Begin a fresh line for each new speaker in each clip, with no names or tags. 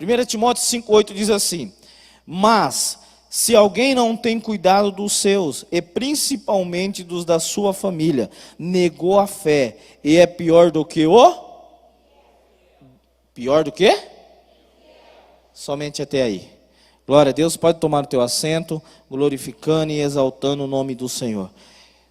1 Timóteo 5,8 diz assim: mas se alguém não tem cuidado dos seus, e principalmente dos da sua família, negou a fé, e é pior do que o? Pior do que? Somente até aí. Glória a Deus, pode tomar o teu assento, glorificando e exaltando o nome do Senhor.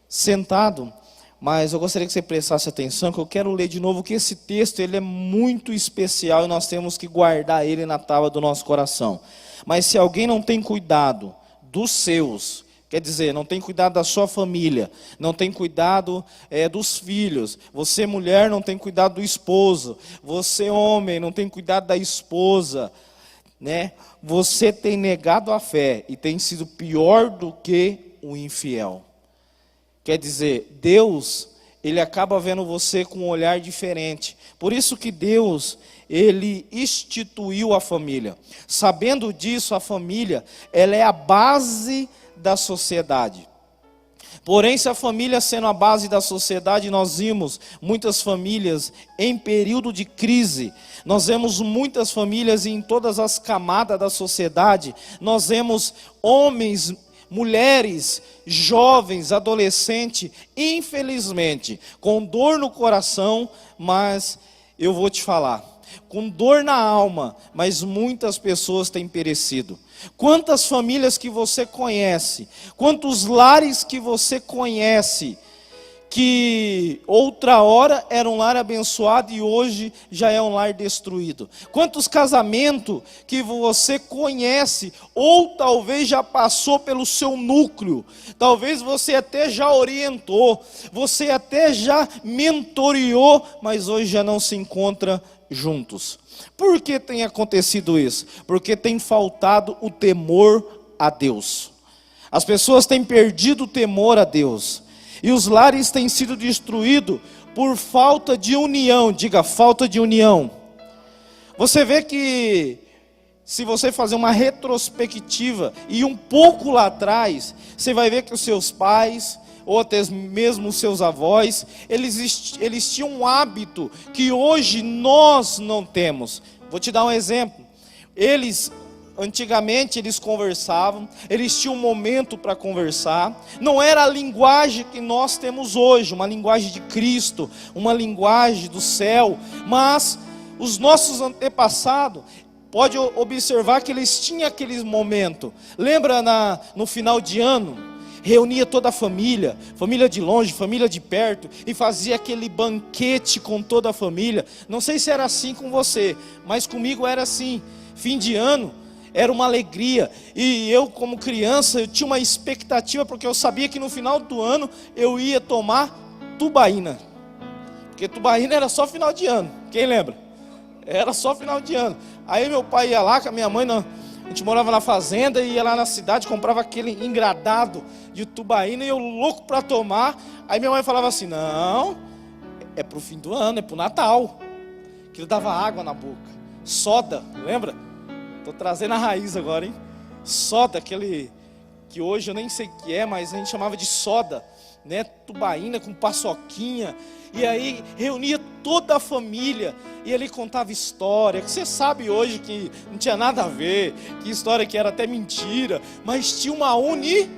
Sentado, mas eu gostaria que você prestasse atenção, que eu quero ler de novo, que esse texto ele é muito especial e nós temos que guardar ele na tábua do nosso coração. Mas se alguém não tem cuidado dos seus, quer dizer, não tem cuidado da sua família, não tem cuidado dos filhos, você mulher não tem cuidado do esposo, você homem não tem cuidado da esposa, né? Você tem negado a fé e tem sido pior do que o infiel. Quer dizer, Deus, Ele acaba vendo você com um olhar diferente. Por isso que Deus, Ele instituiu a família. Sabendo disso, a família, ela é a base da sociedade. Porém, se a família sendo a base da sociedade, nós vimos muitas famílias em período de crise. Nós vemos muitas famílias em todas as camadas da sociedade. Nós vemos homens, mulheres, jovens, adolescentes, infelizmente, com dor no coração, mas eu vou te falar, com dor na alma, mas muitas pessoas têm perecido. Quantas famílias que você conhece, quantos lares que você conhece, que outra hora era um lar abençoado e hoje já é um lar destruído. Quantos casamentos que você conhece, ou talvez já passou pelo seu núcleo, talvez você até já orientou, você até já mentoreou, mas hoje já não se encontra juntos. Por que tem acontecido isso? Porque tem faltado o temor a Deus. As pessoas têm perdido o temor a Deus. E os lares têm sido destruídos por falta de união. Diga, falta de união. Você vê que, se você fazer uma retrospectiva e um pouco lá atrás, você vai ver que os seus pais, ou até mesmo os seus avós, eles tinham um hábito que hoje nós não temos. Vou te dar um exemplo. Antigamente eles conversavam, eles tinham um momento para conversar, não era a linguagem que nós temos hoje, uma linguagem de Cristo, uma linguagem do céu, mas os nossos antepassados, pode observar que eles tinham aquele momento. Lembra no final de ano, reunia toda a família, família de longe, família de perto, e fazia aquele banquete com toda a família. Não sei se era assim com você, mas comigo era assim. Fim de ano era uma alegria, e eu como criança, eu tinha uma expectativa, porque eu sabia que no final do ano eu ia tomar tubaína, porque tubaína era só final de ano, quem lembra? Era só final de ano. Aí meu pai ia lá com a minha mãe, a gente morava na fazenda, e ia lá na cidade, comprava aquele engradado de tubaína, e eu louco para tomar. Aí minha mãe falava assim, não, é pro fim do ano, é pro Natal. Aquilo dava água na boca. Soda, lembra? Estou trazendo a raiz agora, hein? Soda, aquele que hoje eu nem sei o que é, mas a gente chamava de soda, né? Tubaína com paçoquinha. E aí reunia toda a família e ele contava história, que você sabe hoje que não tinha nada a ver, que história que era até mentira, mas tinha uma união.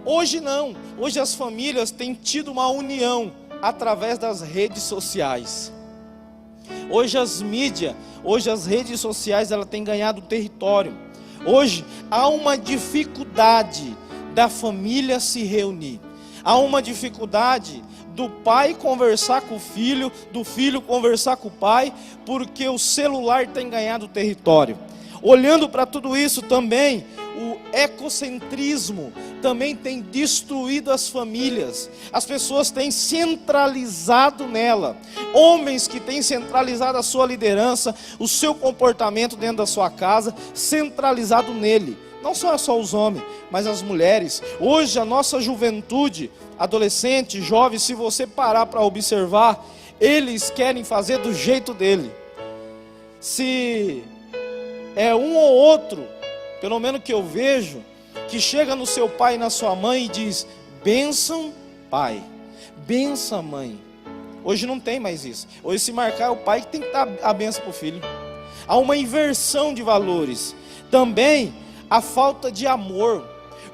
Hoje não, hoje as famílias têm tido uma união através das redes sociais. Hoje as mídias, hoje as redes sociais, ela tem ganhado território. Hoje há uma dificuldade da família se reunir. Há uma dificuldade do pai conversar com o filho, do filho conversar com o pai, porque o celular tem ganhado território. Olhando para tudo isso também, o ecocentrismo também tem destruído as famílias. As pessoas têm centralizado nela. Homens que têm centralizado a sua liderança, o seu comportamento dentro da sua casa, centralizado nele. Não só os homens, mas as mulheres. Hoje a nossa juventude, adolescente, jovem, se você parar para observar, eles querem fazer do jeito dele. Se é um ou outro, pelo menos que eu vejo, que chega no seu pai e na sua mãe e diz, bênção pai, bênção mãe. Hoje não tem mais isso. Hoje se marcar é o pai que tem que dar a bênção para o filho. há uma inversão de valores. Também a falta de amor,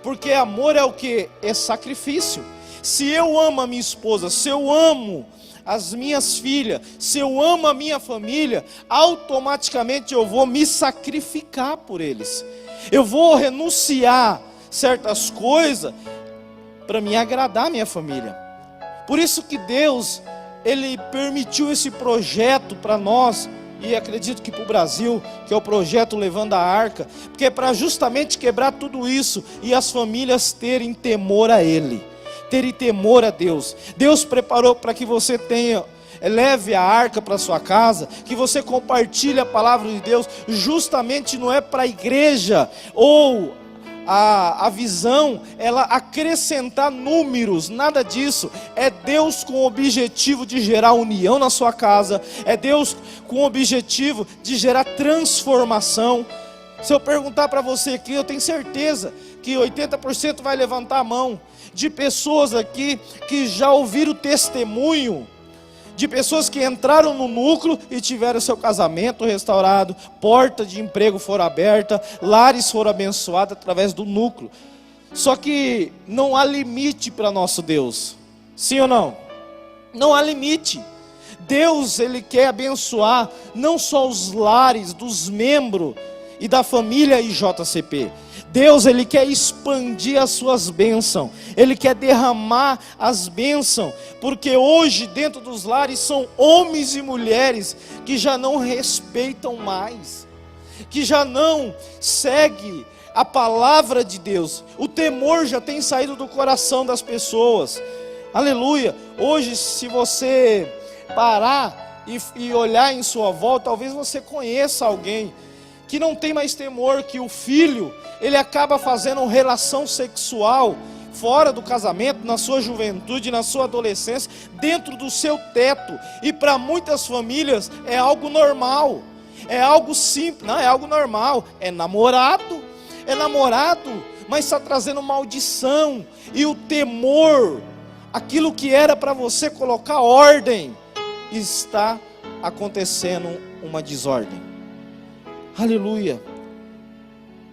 porque amor é o que? É sacrifício. Se eu amo a minha esposa, se eu amo as minhas filhas, se eu amo a minha família, automaticamente eu vou me sacrificar por eles. Eu vou renunciar certas coisas para me agradar a minha família. Por isso que Deus, Ele permitiu esse projeto para nós, e acredito que para o Brasil, que é o projeto Levando a Arca, porque é para justamente quebrar tudo isso, e as famílias terem temor a Ele, terem temor a Deus. Deus preparou para que você leve a arca para sua casa, que você compartilhe a palavra de Deus, justamente não é para a igreja, ou a visão, ela acrescentar números, nada disso. É Deus com o objetivo de gerar união na sua casa, é Deus com o objetivo de gerar transformação. Se eu perguntar para você aqui, eu tenho certeza que 80% vai levantar a mão, de pessoas aqui que já ouviram testemunho, de pessoas que entraram no núcleo e tiveram seu casamento restaurado, porta de emprego foram aberta, lares foram abençoados através do núcleo. Só que não há limite para nosso Deus, sim ou não? Não há limite. Deus, Ele quer abençoar não só os lares dos membros e da família IJCP. Deus, Ele quer expandir as suas bênçãos, Ele quer derramar as bênçãos, porque hoje dentro dos lares são homens e mulheres que já não respeitam mais, que já não seguem a palavra de Deus, o temor já tem saído do coração das pessoas, aleluia. Hoje, se você parar e olhar em sua volta, talvez você conheça alguém que não tem mais temor, que o filho, ele acaba fazendo uma relação sexual fora do casamento, na sua juventude, na sua adolescência, dentro do seu teto, e para muitas famílias é algo normal, é algo simples, não é algo normal, é namorado, mas está trazendo maldição, e o temor, aquilo que era para você colocar ordem, está acontecendo uma desordem. Aleluia.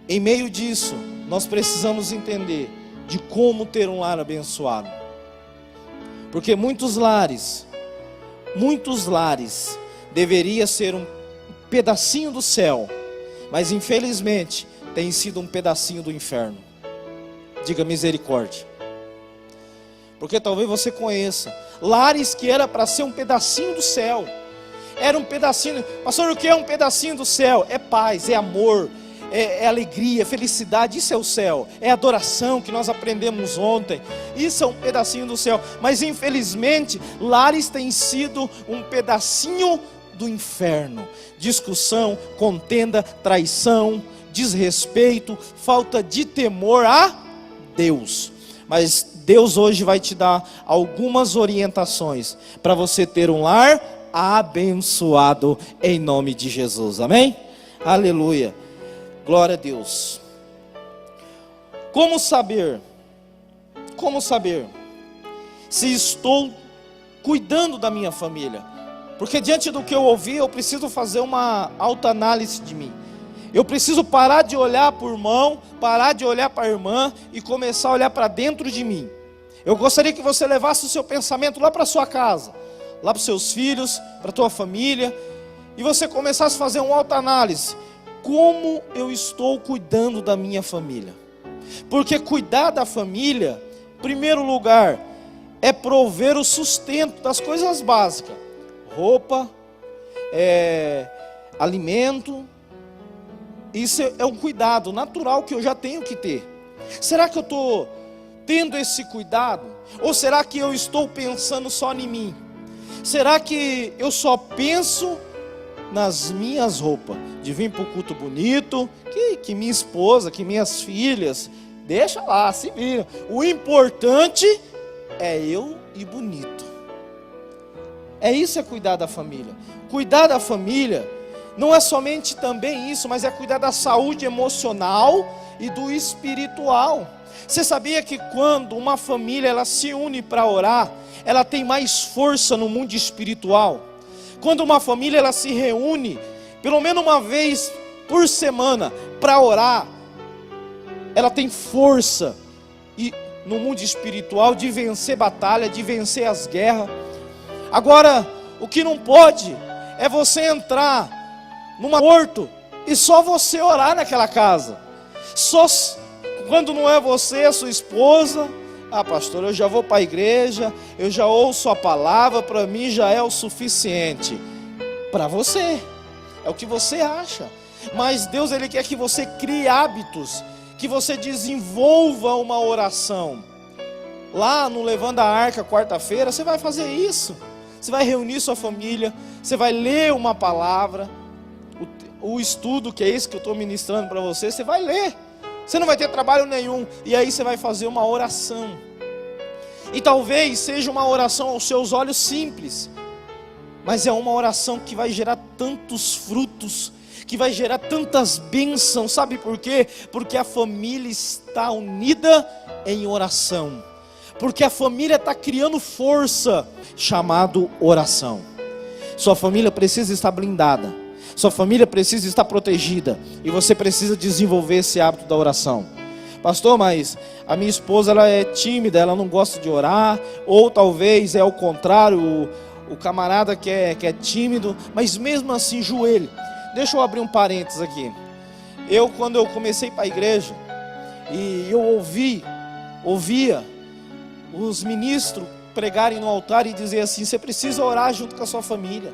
Em meio disso, nós precisamos entender de como ter um lar abençoado. Porque muitos lares deveria ser um pedacinho do céu, mas infelizmente tem sido um pedacinho do inferno. Diga misericórdia. Porque talvez você conheça lares que era para ser um pedacinho do céu. Era um pedacinho. Pastor, o que é um pedacinho do céu? É paz, é amor, é alegria, é felicidade. Isso é o céu, é adoração que nós aprendemos ontem. Isso é um pedacinho do céu. Mas infelizmente lares têm sido um pedacinho do inferno. Discussão, contenda, traição, desrespeito, falta de temor a Deus. Mas Deus hoje vai te dar algumas orientações para você ter um lar abençoado em nome de Jesus, amém? Aleluia, glória a Deus. Como saber se estou cuidando da minha família? Porque diante do que eu ouvi, eu preciso fazer uma autoanálise de mim. Eu preciso parar de olhar para o irmão, parar de olhar para a irmã e começar a olhar para dentro de mim. Eu gostaria que você levasse o seu pensamento lá para a sua casa, lá para os seus filhos, para a tua família, e você começasse a fazer uma autoanálise. Como eu estou cuidando da minha família? Porque cuidar da família, em primeiro lugar, é prover o sustento das coisas básicas. Roupa, alimento. Isso é um cuidado natural que eu já tenho que ter. Será que eu estou tendo esse cuidado? Ou será que eu estou pensando só em mim? Será que eu só penso nas minhas roupas? De vir para o culto bonito, que minha esposa, que minhas filhas, deixa lá, se vira. O importante é eu e bonito. Isso é cuidar da família. Cuidar da família não é somente também isso, mas é cuidar da saúde emocional e do espiritual. Você sabia que quando uma família ela se une para orar, ela tem mais força no mundo espiritual? Quando uma família ela se reúne pelo menos uma vez por semana, para orar, ela tem força, e no mundo espiritual, de vencer batalha, de vencer as guerras. Agora, o que não pode é você entrar numa porto e só você orar naquela casa. Só quando não é você, a sua esposa. Ah, pastor, eu já vou para a igreja, eu já ouço a palavra, para mim já é o suficiente. Para você, é o que você acha. Mas Deus, Ele quer que você crie hábitos, que você desenvolva uma oração. Lá no Levando a Arca, quarta-feira, você vai fazer isso. Você vai reunir sua família, você vai ler uma palavra, o estudo, que é esse que eu estou ministrando para você, você vai ler. Você não vai ter trabalho nenhum, e aí você vai fazer uma oração. E talvez seja uma oração aos seus olhos simples, mas é uma oração que vai gerar tantos frutos, que vai gerar tantas bênçãos. Sabe por quê? Porque a família está unida em oração, porque a família está criando força, chamado oração. Sua família precisa estar blindada, sua família precisa estar protegida, e você precisa desenvolver esse hábito da oração. Pastor, mas a minha esposa, ela é tímida, ela não gosta de orar, ou talvez é o contrário, o camarada que é tímido, mas mesmo assim, joelho. Deixa eu abrir um parênteses aqui. Quando eu comecei para a igreja, e eu ouvia os ministros pregarem no altar e dizer assim: você precisa orar junto com a sua família,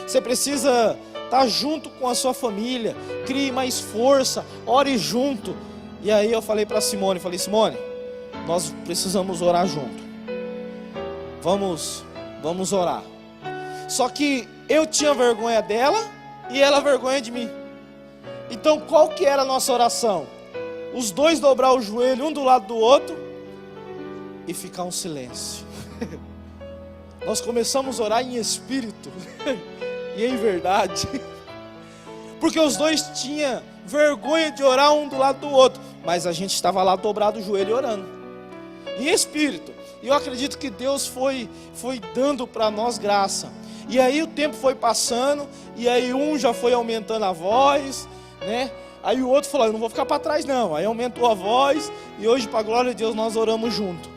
você precisa estar junto com a sua família, crie mais força, ore junto. E aí eu falei para Simone, Simone, nós precisamos orar junto, vamos orar. Só que eu tinha vergonha dela e ela vergonha de mim. Então qual que era a nossa oração? Os dois dobrar o joelho um do lado do outro e ficar um silêncio. Nós começamos a orar em espírito e em verdade, porque os dois tinham vergonha de orar um do lado do outro, mas a gente estava lá dobrado o joelho e orando em espírito. E eu acredito que Deus foi dando para nós graça. E aí o tempo foi passando, e aí um já foi aumentando a voz, né? Aí o outro falou: eu não vou ficar para trás não. Aí aumentou a voz, e hoje, para a glória de Deus, nós oramos junto.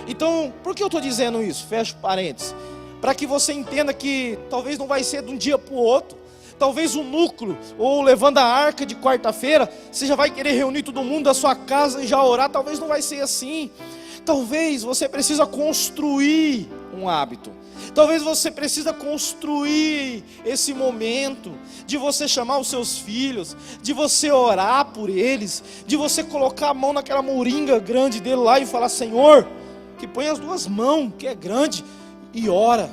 Então, por que eu estou dizendo isso? Fecho parênteses. Para que você entenda que talvez não vai ser de um dia para o outro. Talvez o núcleo, ou Levando a Arca de quarta-feira, você já vai querer reunir todo mundo da sua casa e já orar. Talvez não vai ser assim. Talvez você precisa construir um hábito. Talvez você precisa construir esse momento de você chamar os seus filhos, de você orar por eles, de você colocar a mão naquela moringa grande dele lá e falar: Senhor, que põe as duas mãos, que é grande, e ora,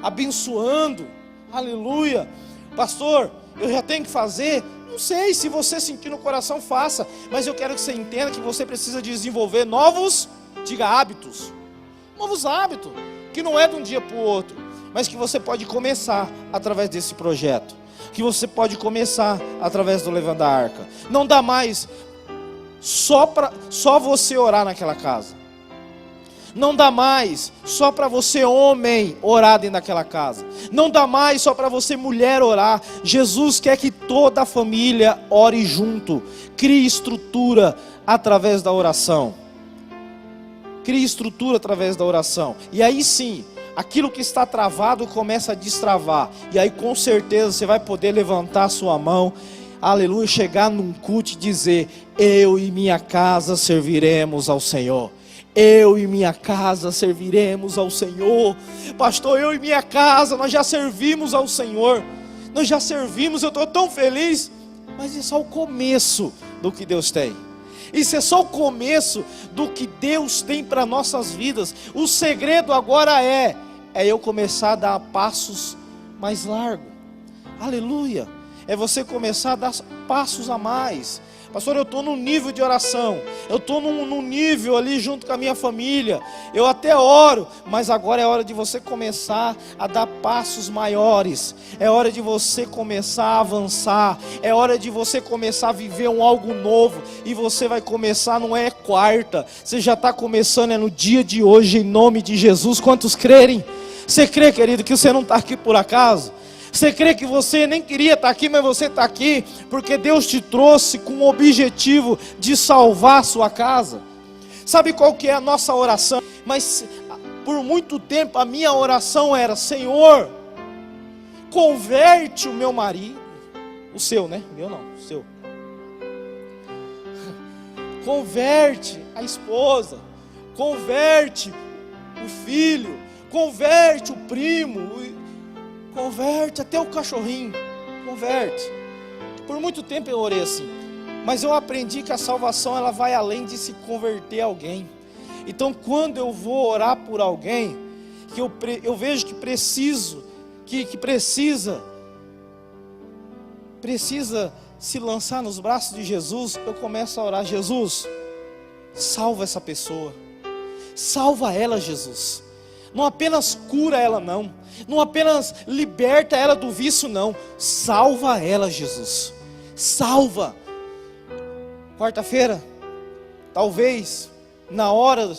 abençoando. Aleluia. Pastor, eu já tenho que fazer? Não sei, se você sentir no coração, faça. Mas eu quero que você entenda que você precisa desenvolver novos, diga, hábitos. Novos hábitos, que não é de um dia para o outro, mas que você pode começar através desse projeto, que você pode começar através do Levando a Arca. Não dá mais só você orar naquela casa. Não dá mais só para você, homem, orar dentro daquela casa. Não dá mais só para você, mulher, orar. Jesus quer que toda a família ore junto. Crie estrutura através da oração. Crie estrutura através da oração. E aí sim, aquilo que está travado começa a destravar. E aí com certeza você vai poder levantar a sua mão, aleluia, chegar num culto e dizer: eu e minha casa serviremos ao Senhor. Eu e minha casa serviremos ao Senhor. Pastor, eu e minha casa, nós já servimos ao Senhor. Nós já servimos, eu estou tão feliz. Mas é só o começo do que Deus tem. Isso é só o começo do que Deus tem para nossas vidas. O segredo agora é eu começar a dar passos mais largos. Aleluia. É você começar a dar passos a mais. Pastor, eu estou num nível de oração, eu estou num nível ali junto com a minha família, eu até oro, mas agora é hora de você começar a dar passos maiores, é hora de você começar a avançar, é hora de você começar a viver algo novo, e você vai começar, não é quarta, você já está começando, é no dia de hoje, em nome de Jesus. Quantos crerem? Você crê, querido, que você não está aqui por acaso? Você crê que você nem queria estar aqui, mas você está aqui porque Deus te trouxe com o objetivo de salvar a sua casa? Sabe qual que é a nossa oração? Mas por muito tempo a minha oração era: Senhor, converte o meu marido. O seu, né? Meu não, o seu. Converte a esposa, converte o filho, converte o primo, converte até o cachorrinho, converte. Por muito tempo eu orei assim, mas eu aprendi que a salvação ela vai além de se converter a alguém. Então quando eu vou orar por alguém, que eu vejo que precisa se lançar nos braços de Jesus, eu começo a orar: Jesus, salva essa pessoa, salva ela, Jesus. Não apenas cura ela não, não apenas liberta ela do vício não, salva ela, Jesus, salva. Quarta-feira, talvez na hora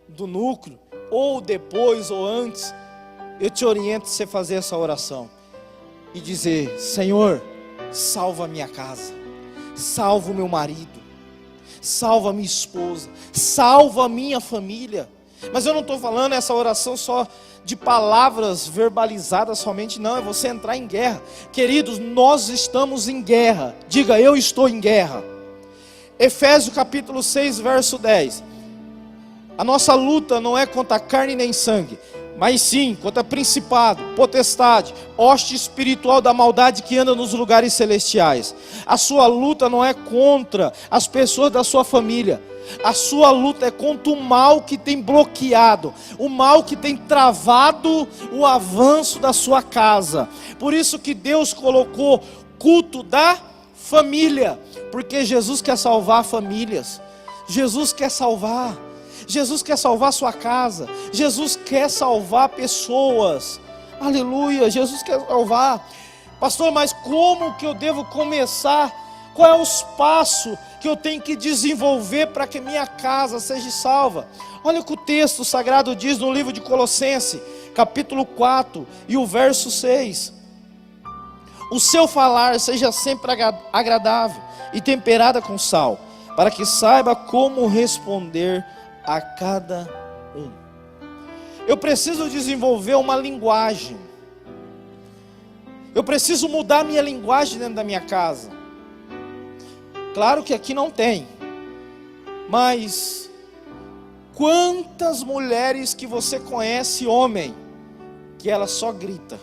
do núcleo, ou depois ou antes, eu te oriento a você fazer essa oração e dizer: Senhor, salva a minha casa, salva o meu marido, salva a minha esposa, salva a minha família. Mas eu não estou falando essa oração só de palavras verbalizadas somente, não, é você entrar em guerra. Queridos, nós estamos em guerra. Diga: eu estou em guerra. Efésios capítulo 6, verso 10. A nossa luta não é contra carne nem sangue, mas sim contra principado, potestade, hoste espiritual da maldade que anda nos lugares celestiais. A sua luta não é contra as pessoas da sua família. A sua luta é contra o mal que tem bloqueado, o mal que tem travado o avanço da sua casa. Por isso que Deus colocou culto da família, porque Jesus quer salvar famílias. Jesus quer salvar a sua casa. Jesus quer salvar pessoas. Aleluia, Jesus quer salvar. Pastor, mas como que eu devo começar? Qual é os passos que eu tenho que desenvolver para que minha casa seja salva? Olha o que o texto sagrado diz no livro de Colossenses, capítulo 4 e o verso 6. O seu falar seja sempre agradável e temperada com sal, para que saiba como responder a cada um. Eu preciso desenvolver uma linguagem. Eu preciso mudar minha linguagem dentro da minha casa. Claro que aqui não tem, mas quantas mulheres que você conhece, homem, que ela só grita?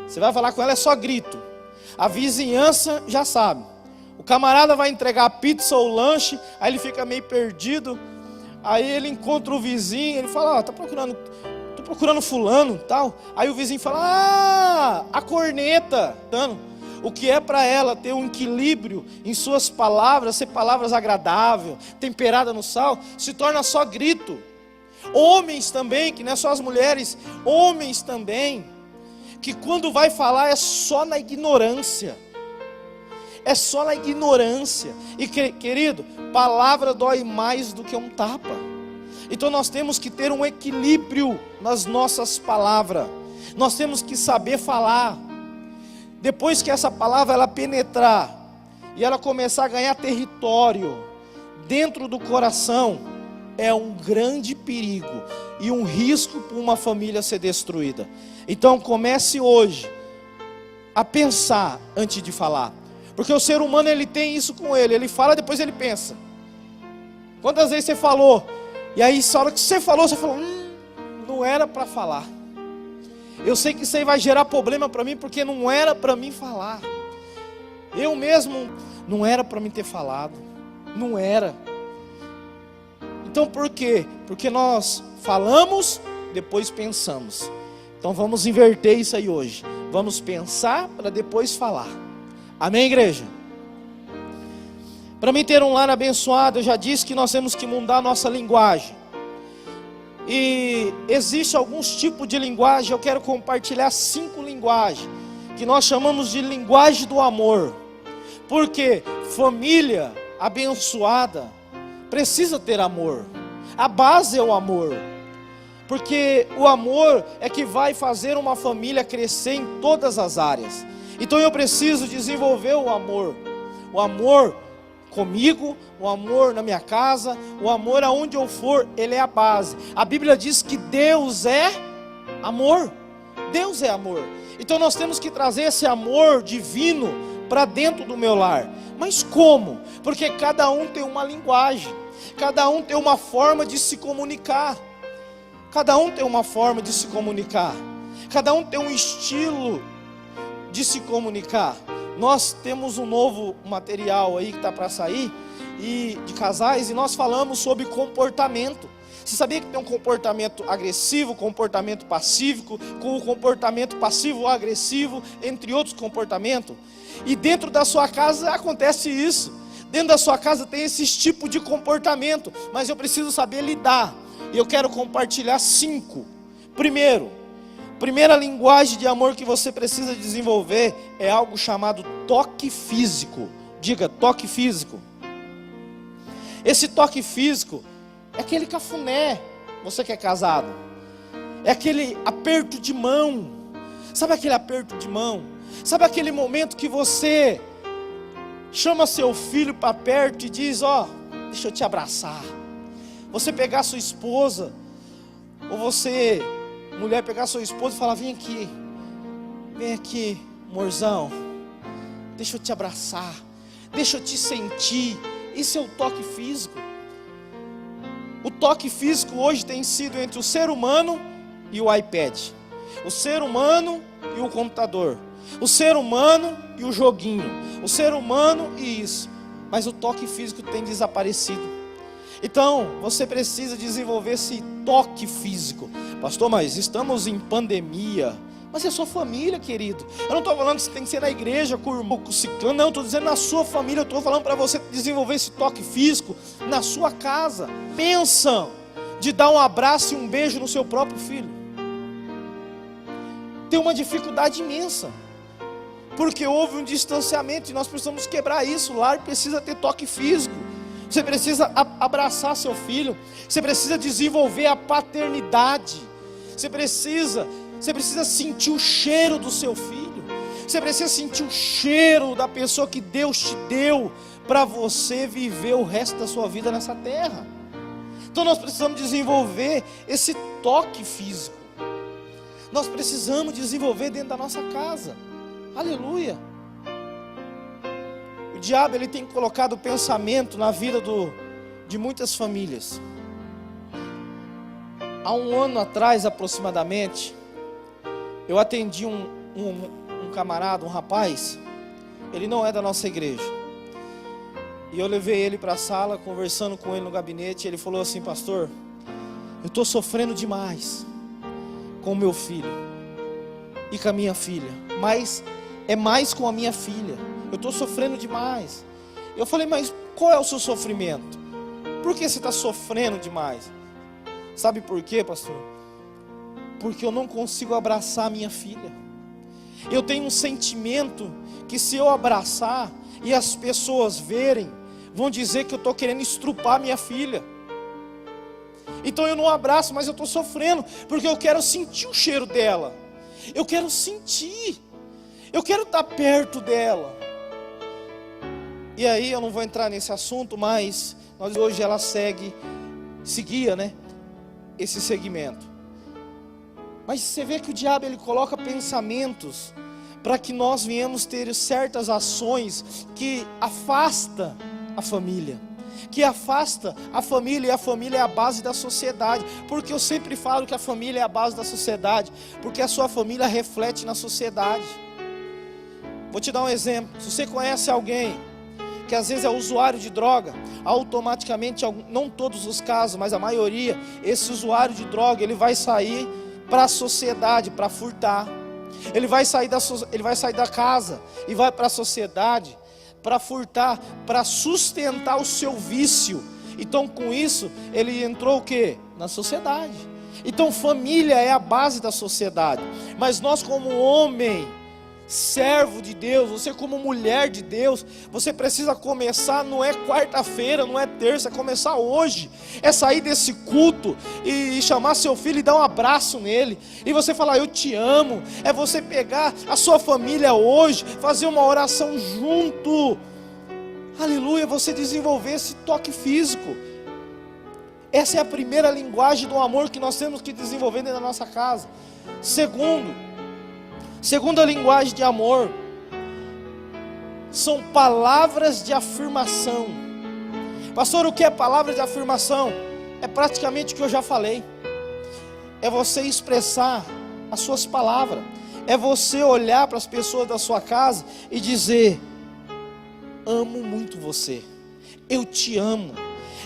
Você vai falar com ela, é só grito. A vizinhança já sabe. O camarada vai entregar a pizza ou o lanche, aí ele fica meio perdido. Aí ele encontra o vizinho, ele fala: tô procurando fulano, tal. Aí o vizinho fala: a corneta. O que é para ela ter um equilíbrio em suas palavras, ser palavras agradáveis, temperada no sal, se torna só grito. Homens também, que não é só as mulheres, homens também, que quando vai falar é só na ignorância. É só na ignorância. E querido, palavra dói mais do que um tapa. Então nós temos que ter um equilíbrio nas nossas palavras. Nós temos que saber falar. Depois que essa palavra ela penetrar e ela começar a ganhar território dentro do coração, é um grande perigo e um risco para uma família ser destruída. Então comece hoje a pensar antes de falar. Porque o ser humano ele tem isso com ele fala, depois ele pensa. Quantas vezes você falou, e aí na hora que você falou, não era para falar. Eu sei que isso aí vai gerar problema para mim, porque não era para mim falar. Eu mesmo, não era para mim ter falado. Não era. Então por quê? Porque nós falamos, depois pensamos. Então vamos inverter isso aí hoje. Vamos pensar para depois falar. Amém, igreja? Para mim ter um lar abençoado, eu já disse que nós temos que mudar a nossa linguagem. E existe alguns tipos de linguagem. Eu quero compartilhar 5 linguagens que nós chamamos de linguagem do amor. Porque família abençoada precisa ter amor. A base é o amor. porque o amor é que vai fazer uma família crescer em todas as áreas. Então eu preciso desenvolver o amor comigo, o amor na minha casa, o amor aonde eu for, ele é a base. A Bíblia diz que Deus é amor. Deus é amor. Então nós temos que trazer esse amor divino para dentro do meu lar. Mas como? Porque cada um tem uma linguagem, cada um tem uma forma de se comunicar. Cada um tem uma forma de se comunicar. Cada um tem um estilo de se comunicar. Nós temos um novo material aí que está para sair, e de casais, e nós falamos sobre comportamento. Você sabia que tem um comportamento agressivo, comportamento pacífico, com o comportamento passivo-agressivo, entre outros comportamentos? E dentro da sua casa acontece isso. Dentro da sua casa tem esse tipo de comportamento, mas eu preciso saber lidar. E eu quero compartilhar 5. Primeira linguagem de amor que você precisa desenvolver é algo chamado toque físico. Diga, toque físico. Esse toque físico é aquele cafuné, você que é casado. É aquele aperto de mão. Sabe aquele aperto de mão? Sabe aquele momento que você chama seu filho para perto e diz, deixa eu te abraçar. Você pegar sua esposa, ou você, mulher, pegar sua esposa e falar, vem aqui, amorzão, deixa eu te abraçar, deixa eu te sentir. Isso é o toque físico. O toque físico hoje tem sido entre o ser humano e o iPad, o ser humano e o computador, o ser humano e o joguinho, o ser humano e isso. Mas o toque físico tem desaparecido. Então, você precisa desenvolver esse toque físico. Pastor, mas estamos em pandemia. Mas é sua família, querido. Eu não estou falando que você tem que ser na igreja com o irmão, com o ciclano. Não, estou dizendo na sua família. Eu estou falando para você desenvolver esse toque físico na sua casa. Pensa de dar um abraço e um beijo no seu próprio filho. Tem uma dificuldade imensa, porque houve um distanciamento e nós precisamos quebrar isso. O lar precisa ter toque físico. Você precisa abraçar seu filho. Você precisa desenvolver a paternidade. Você precisa sentir o cheiro do seu filho. Você precisa sentir o cheiro da pessoa que Deus te deu para você viver o resto da sua vida nessa terra. Então nós precisamos desenvolver esse toque físico. Nós precisamos desenvolver dentro da nossa casa. Aleluia. O diabo, ele tem colocado pensamento na vida de muitas famílias. Há um ano atrás aproximadamente, eu atendi um camarada, um rapaz. Ele não é da nossa igreja. E eu levei ele para a sala, conversando com ele no gabinete. Ele falou assim: pastor, eu estou sofrendo demais com o meu filho e com a minha filha. Mas é mais com a minha filha. Eu estou sofrendo demais. Eu falei: mas qual é o seu sofrimento? Por que você está sofrendo demais? Sabe por quê, pastor? Porque eu não consigo abraçar a minha filha. Eu tenho um sentimento que se eu abraçar e as pessoas verem, vão dizer que eu estou querendo estrupar minha filha. Então eu não abraço, mas eu estou sofrendo, porque eu quero sentir o cheiro dela. Eu quero sentir. Eu quero estar perto dela. E aí eu não vou entrar nesse assunto, mas hoje ela seguia, né, esse segmento. Mas você vê que o diabo, ele coloca pensamentos para que nós venhamos ter certas ações que afasta a família, que afasta a família, e a família é a base da sociedade. Porque eu sempre falo que a família é a base da sociedade, porque a sua família reflete na sociedade. Vou te dar um exemplo. Se você conhece alguém que às vezes é usuário de droga, automaticamente, não todos os casos, mas a maioria, esse usuário de droga, ele vai sair para a sociedade, para furtar. Ele vai sair da casa e vai para a sociedade para furtar, para sustentar o seu vício. Então com isso ele entrou o quê? Na sociedade. Então família é a base da sociedade. Mas nós, como homem, servo de Deus, você como mulher de Deus, você precisa começar, não é quarta-feira, não é terça, é começar hoje, é sair desse culto e chamar seu filho e dar um abraço nele, e você falar, eu te amo, é você pegar a sua família hoje, fazer uma oração junto, aleluia, você desenvolver esse toque físico. Essa é a primeira linguagem do amor que nós temos que desenvolver dentro da nossa casa. Segunda linguagem de amor são palavras de afirmação. Pastor, o que é palavra de afirmação? É praticamente o que eu já falei. É você expressar as suas palavras. É você olhar para as pessoas da sua casa e dizer: amo muito você, eu te amo.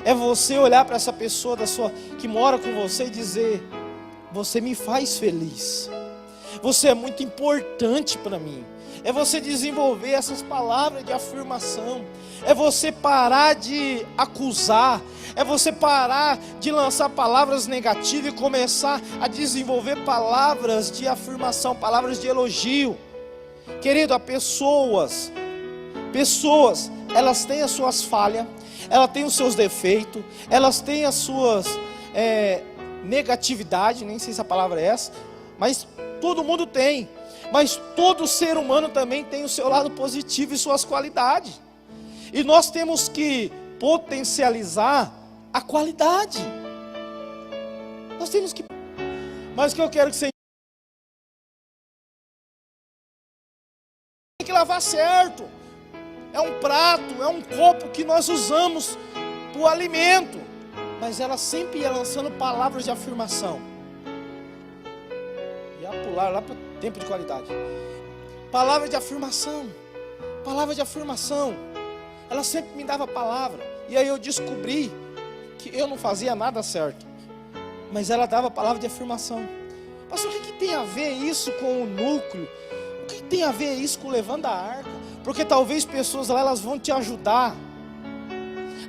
É você olhar para essa pessoa que mora com você e dizer: você me faz feliz, você é muito importante para mim. É você desenvolver essas palavras de afirmação. É você parar de acusar. É você parar de lançar palavras negativas e começar a desenvolver palavras de afirmação, palavras de elogio. Querido, há pessoas, elas têm as suas falhas, elas têm os seus defeitos, elas têm as suas negatividade, nem sei se a palavra é essa, mas todo mundo tem. Mas todo ser humano também tem o seu lado positivo e suas qualidades. E nós temos que potencializar a qualidade. Nós temos que... Mas o que eu quero que você... Tem que lavar certo. É um prato, é um copo que nós usamos para o alimento. Mas ela sempre ia lançando palavras de afirmação. Ia pular lá para tempo de qualidade. Palavra de afirmação. Palavra de afirmação. Ela sempre me dava palavra. E aí eu descobri que eu não fazia nada certo. Mas ela dava palavra de afirmação. Pastor, o que tem a ver isso com o núcleo? O que tem a ver isso com levando a arca? Porque talvez pessoas lá, elas vão te ajudar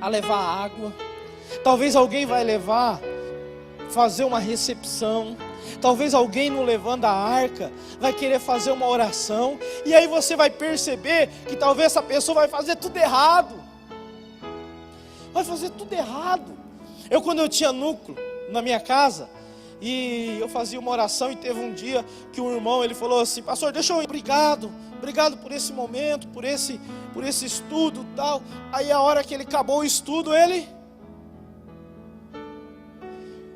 a levar água. Talvez alguém vai fazer uma recepção. Talvez alguém não levando a arca vai querer fazer uma oração. E aí você vai perceber que talvez essa pessoa vai fazer tudo errado. Vai fazer tudo errado. Quando eu tinha núcleo na minha casa, e eu fazia uma oração, e teve um dia que um irmão, ele falou assim: pastor, deixa eu ir, obrigado por esse momento, por esse estudo e tal. Aí a hora que ele acabou o estudo,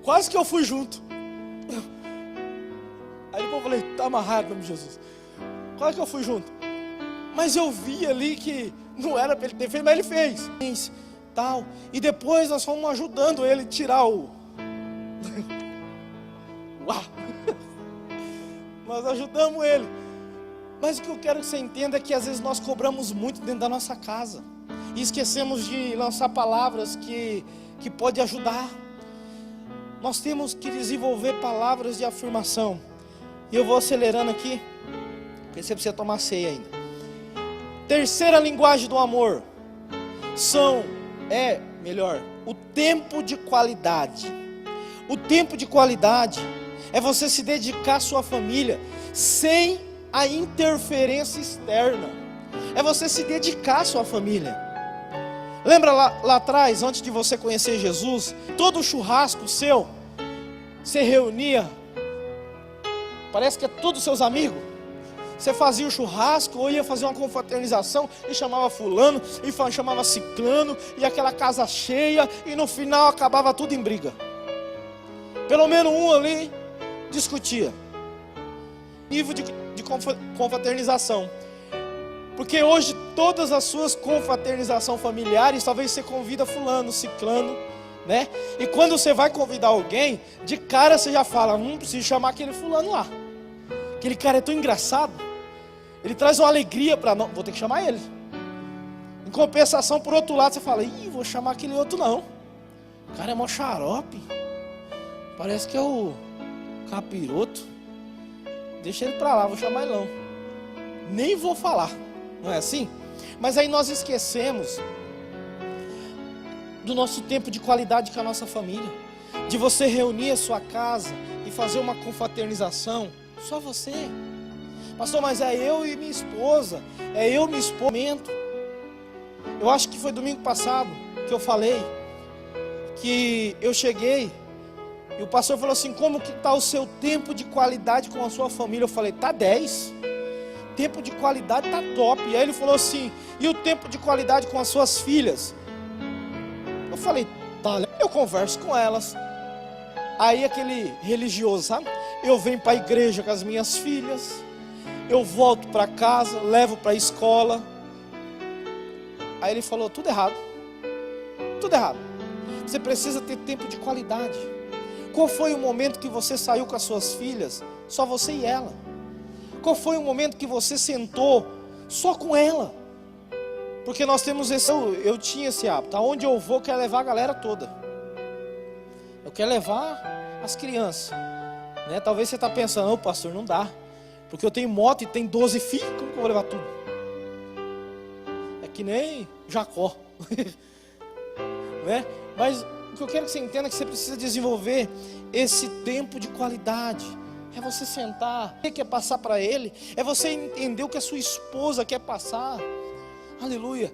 quase que eu fui junto. Aí eu falei: tá amarrado, em nome de Jesus. Quase que eu fui junto. Mas eu vi ali que não era para ele ter feito, mas ele fez tal. E depois nós fomos ajudando ele a tirar o... Uau! Nós ajudamos ele. Mas o que eu quero que você entenda é que às vezes nós cobramos muito dentro da nossa casa e esquecemos de lançar palavras que podem ajudar. Nós temos que desenvolver palavras de afirmação. E eu vou acelerando aqui, porque você precisa tomar ceia ainda. Terceira linguagem do amor o tempo de qualidade. O tempo de qualidade é você se dedicar à sua família sem a interferência externa. É você se dedicar à sua família. Lembra lá atrás, antes de você conhecer Jesus, todo churrasco seu, você reunia, parece que é todos seus amigos. Você fazia o churrasco, ou ia fazer uma confraternização, e chamava fulano, e chamava ciclano, e aquela casa cheia, e no final acabava tudo em briga. Pelo menos um ali discutia. Nível de confraternização. Porque hoje todas as suas confraternizações familiares, talvez você convida fulano, ciclano, né? E quando você vai convidar alguém, de cara você já fala: preciso chamar aquele fulano lá. Aquele cara é tão engraçado. Ele traz uma alegria para nós. Vou ter que chamar ele. Em compensação, por outro lado, você fala: vou chamar aquele outro não. O cara é mó xarope. Parece que é o capiroto. Deixa ele para lá, vou chamar ele não. Nem vou falar. Não é assim? Mas aí nós esquecemos do nosso tempo de qualidade com a nossa família. De você reunir a sua casa e fazer uma confraternização. Só você. Pastor, mas é eu e minha esposa, é eu e minha esposa. Eu acho que foi domingo passado que eu falei, que eu cheguei e o pastor falou assim: como que está o seu tempo de qualidade com a sua família? Eu falei: tá 10, tempo de qualidade tá top. E aí ele falou assim: e o tempo de qualidade com as suas filhas? Eu falei: tá, eu converso com elas. Aí aquele religioso, sabe? Eu venho para a igreja com as minhas filhas, eu volto para casa, levo para a escola. Aí ele falou: tudo errado, tudo errado. Você precisa ter tempo de qualidade. Qual foi o momento que você saiu com as suas filhas, só você e ela? Qual foi o momento que você sentou só com ela? Porque nós temos esse, eu tinha esse hábito, aonde eu vou, eu quero levar a galera toda. Eu quero levar as crianças, né? Talvez você está pensando: não, pastor, não dá, porque eu tenho moto e tenho 12 filhos, como que eu vou levar tudo? É que nem Jacó, né? Mas o que eu quero que você entenda é que você precisa desenvolver esse tempo de qualidade. É você sentar, o que quer passar para ele, é você entender o que a sua esposa quer passar. Aleluia.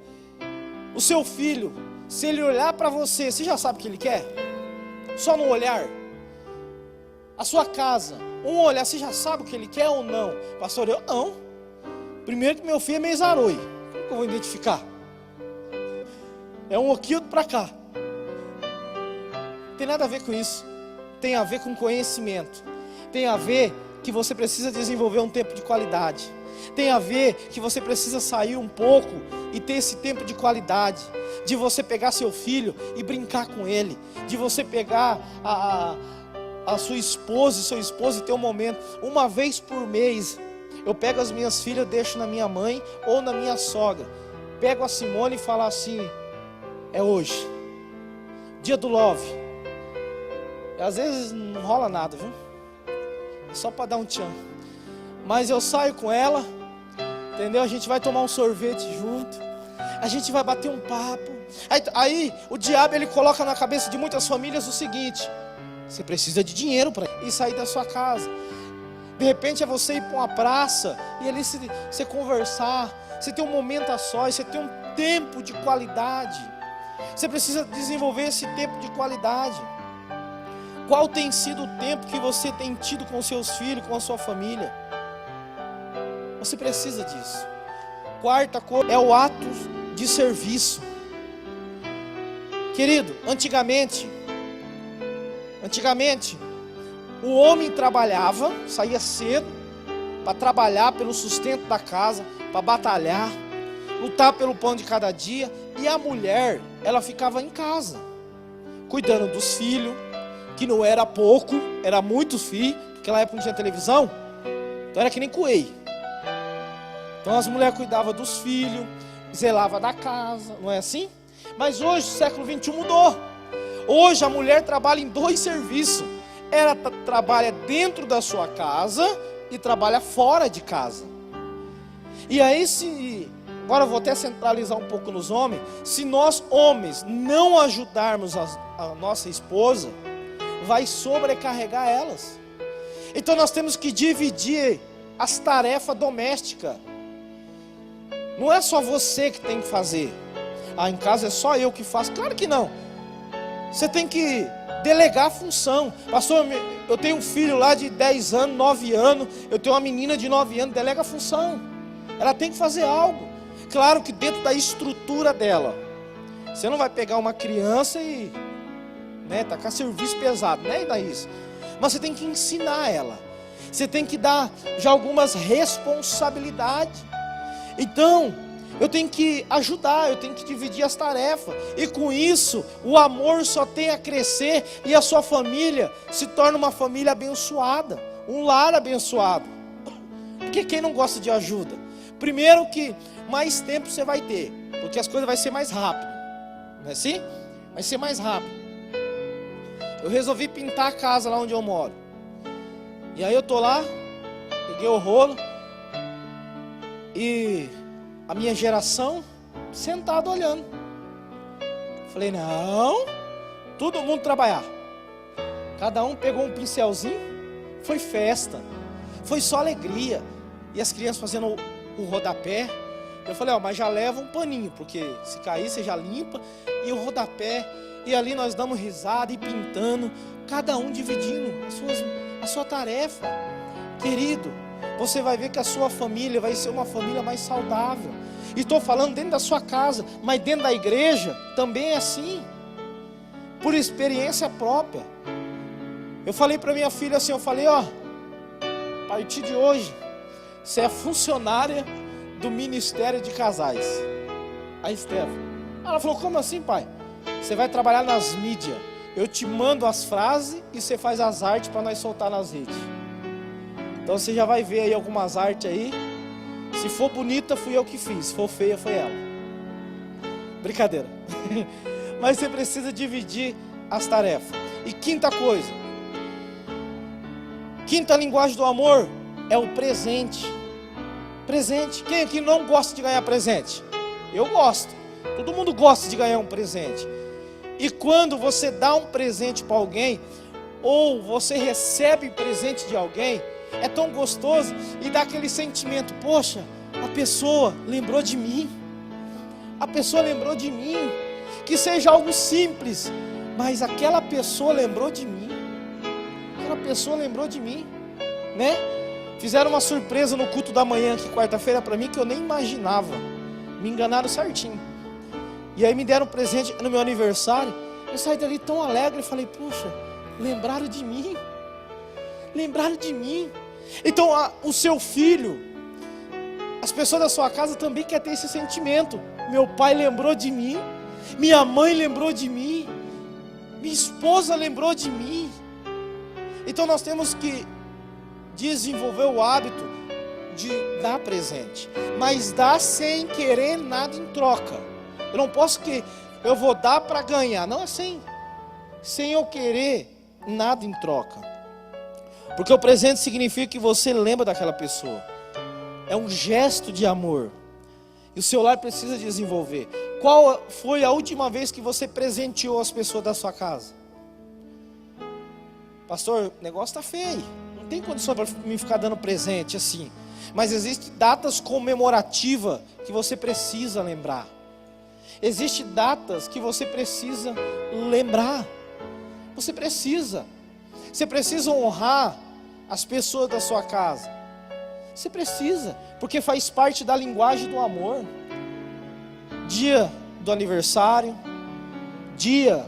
O seu filho, se ele olhar para você, você já sabe o que ele quer? Só no olhar. A sua casa, um olhar, você já sabe o que ele quer ou não? Pastor, eu não. Primeiro que meu filho é meio zaroi, como que eu vou identificar? É um oquildo para cá. Não tem nada a ver com isso. Tem a ver com conhecimento. Tem a ver que você precisa desenvolver um tempo de qualidade. Tem a ver que você precisa sair um pouco e ter esse tempo de qualidade. De você pegar seu filho e brincar com ele. De você pegar a sua esposa e seu esposo e ter um momento. Uma vez por mês, eu pego as minhas filhas, deixo na minha mãe ou na minha sogra. Pego a Simone e falo assim: é hoje, dia do love. E às vezes não rola nada, viu? É só para dar um tchan. Mas eu saio com ela, entendeu? A gente vai tomar um sorvete junto, a gente vai bater um papo. Aí o diabo, ele coloca na cabeça de muitas famílias o seguinte: você precisa de dinheiro para ir sair da sua casa. De repente é você ir para uma praça e ali você conversar, você ter um momento a sós, você ter um tempo de qualidade. Você precisa desenvolver esse tempo de qualidade. Qual tem sido o tempo que você tem tido com seus filhos, com a sua família? Você precisa disso. Quarta coisa é o ato de serviço. Querido, antigamente, o homem trabalhava, saía cedo para trabalhar pelo sustento da casa, para batalhar, lutar pelo pão de cada dia. E a mulher, ela ficava em casa, cuidando dos filhos, que não era pouco, era muitos filhos. Naquela época não tinha televisão, então era que nem coelho. Então as mulheres cuidavam dos filhos, zelavam da casa, não é assim? Mas hoje, o século 21 mudou. Hoje a mulher trabalha em 2 serviços. Ela trabalha dentro da sua casa e trabalha fora de casa. E aí, agora eu vou até centralizar um pouco nos homens. Se nós homens não ajudarmos a nossa esposa, vai sobrecarregar elas. Então nós temos que dividir as tarefas domésticas. Não é só você que tem que fazer. Em casa é só eu que faço. Claro que não. Você tem que delegar a função. Pastor, eu tenho um filho lá de 10 anos, 9 anos. Eu tenho uma menina de 9 anos. Delega a função. Ela tem que fazer algo. Claro que dentro da estrutura dela. Você não vai pegar uma criança e tacar serviço pesado, né, Inaís? Mas você tem que ensinar ela. Você tem que dar já algumas responsabilidades. Então, eu tenho que ajudar, eu tenho que dividir as tarefas. E com isso, o amor só tem a crescer e a sua família se torna uma família abençoada, um lar abençoado. Porque quem não gosta de ajuda? Primeiro que mais tempo você vai ter, porque as coisas vão ser mais rápido. Não é assim? Vai ser mais rápido. Eu resolvi pintar a casa lá onde eu moro. E aí eu tô lá, peguei o rolo e a minha geração sentada olhando. Falei, não, todo mundo trabalhar. Cada um pegou um pincelzinho, foi festa, foi só alegria. e as crianças fazendo o rodapé. Eu falei, mas já leva um paninho, porque se cair você já limpa. E o rodapé, e ali nós damos risada e pintando, cada um dividindo a sua tarefa. Querido, você vai ver que a sua família vai ser uma família mais saudável. E estou falando dentro da sua casa, mas dentro da igreja também é assim, por experiência própria. Eu falei para minha filha assim, a partir de hoje, você é funcionária do Ministério de Casais. A Esteva, ela falou, como assim, pai? Você vai trabalhar nas mídias, eu te mando as frases e você faz as artes para nós soltar nas redes. Então você já vai ver aí algumas artes aí. Se for bonita, fui eu que fiz. Se for feia, foi ela. Brincadeira. Mas você precisa dividir as tarefas. E quinta coisa, quinta linguagem do amor é o presente. Presente. Quem aqui não gosta de ganhar presente? Eu gosto. Todo mundo gosta de ganhar um presente. E quando você dá um presente para alguém, ou você recebe presente de alguém, é tão gostoso e dá aquele sentimento, poxa, a pessoa lembrou de mim. A pessoa lembrou de mim. Que seja algo simples, mas aquela pessoa lembrou de mim. Aquela pessoa lembrou de mim, né? Fizeram uma surpresa no culto da manhã aqui quarta-feira para mim que eu nem imaginava. Me enganaram certinho. E aí me deram um presente no meu aniversário. Eu saí dali tão alegre e falei, poxa, lembraram de mim. Lembraram de mim. Então o seu filho, as pessoas da sua casa também querem ter esse sentimento. Meu pai lembrou de mim, minha mãe lembrou de mim, minha esposa lembrou de mim. Então nós temos que desenvolver o hábito de dar presente, mas dar sem querer nada em troca. Eu não posso que eu vou dar para ganhar, não é assim, sem eu querer nada em troca. Porque o presente significa que você lembra daquela pessoa. É um gesto de amor. E o seu lar precisa desenvolver. Qual foi a última vez que você presenteou as pessoas da sua casa? Pastor, o negócio está feio. Não tem condição para me ficar dando presente assim. Mas existem datas comemorativas que você precisa lembrar. Existem datas que você precisa lembrar. Você precisa honrar as pessoas da sua casa. Você precisa, porque faz parte da linguagem do amor. Dia do aniversário, dia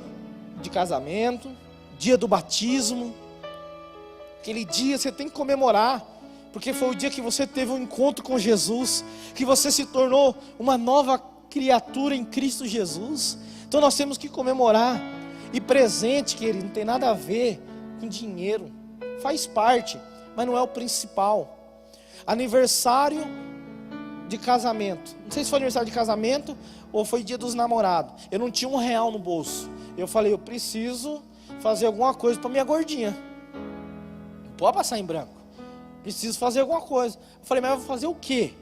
de casamento, dia do batismo. Aquele dia você tem que comemorar, porque foi o dia que você teve um encontro com Jesus, que você se tornou uma nova criatura em Cristo Jesus. Então nós temos que comemorar. E presente, querido, não tem nada a ver com dinheiro. Faz parte, mas não é o principal. Aniversário de casamento. Não sei se foi aniversário de casamento ou foi dia dos namorados. Eu não tinha R$1 no bolso. Eu falei, eu preciso fazer alguma coisa para minha gordinha. Não pode passar em branco. Preciso fazer alguma coisa. Eu falei, mas eu vou fazer o quê?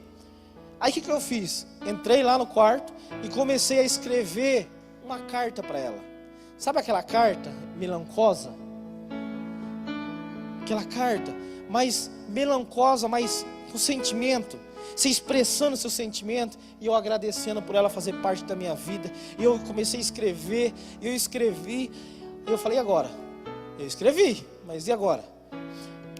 Aí o que eu fiz? Entrei lá no quarto e comecei a escrever uma carta para ela. Sabe aquela carta melancosa? Aquela carta mais melancosa, mais com sentimento. Você expressando seu sentimento. E eu agradecendo por ela fazer parte da minha vida. E eu comecei a escrever. E eu escrevi. E eu falei, e agora? Eu escrevi, mas e agora?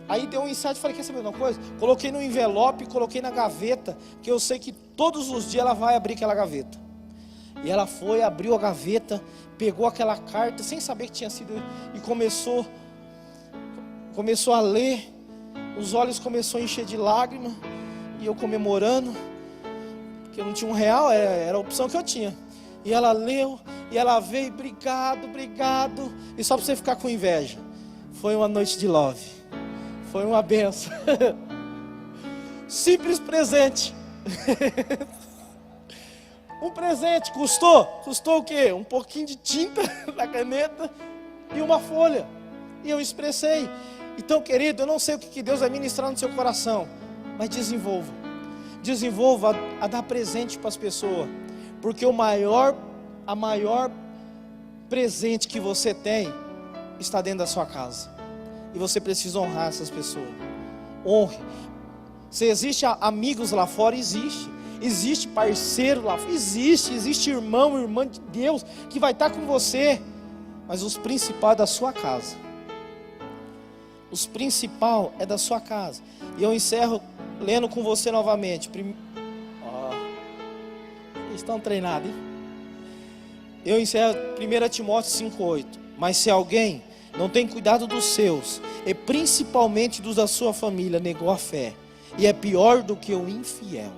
Aí deu um insight, falei, quer saber uma coisa? Coloquei no envelope, coloquei na gaveta, que eu sei que todos os dias ela vai abrir aquela gaveta. E ela foi, abriu a gaveta, pegou aquela carta, sem saber que tinha sido, e começou a ler, os olhos começaram a encher de lágrimas, e eu comemorando, porque eu não tinha R$1, era a opção que eu tinha. E ela leu, e ela veio, obrigado, e só para você ficar com inveja, foi uma noite de love. Foi uma benção. Simples presente. Um presente custou o quê? Um pouquinho de tinta na caneta e uma folha. E eu expressei. Então, querido, eu não sei o que Deus vai ministrar no seu coração, mas desenvolva a dar presente para as pessoas, porque a maior presente que você tem está dentro da sua casa. E você precisa honrar essas pessoas. Honre. Se existe amigos lá fora, existe. Existe parceiro lá fora, existe irmão, irmã de Deus que vai estar com você. Mas os principais é da sua casa. Os principal é da sua casa. E eu encerro lendo com você novamente. Estão treinados, hein? Eu encerro 1 Timóteo 5,8. Mas se alguém não tem cuidado dos seus, e principalmente dos da sua família, negou a fé, e é pior do que o infiel.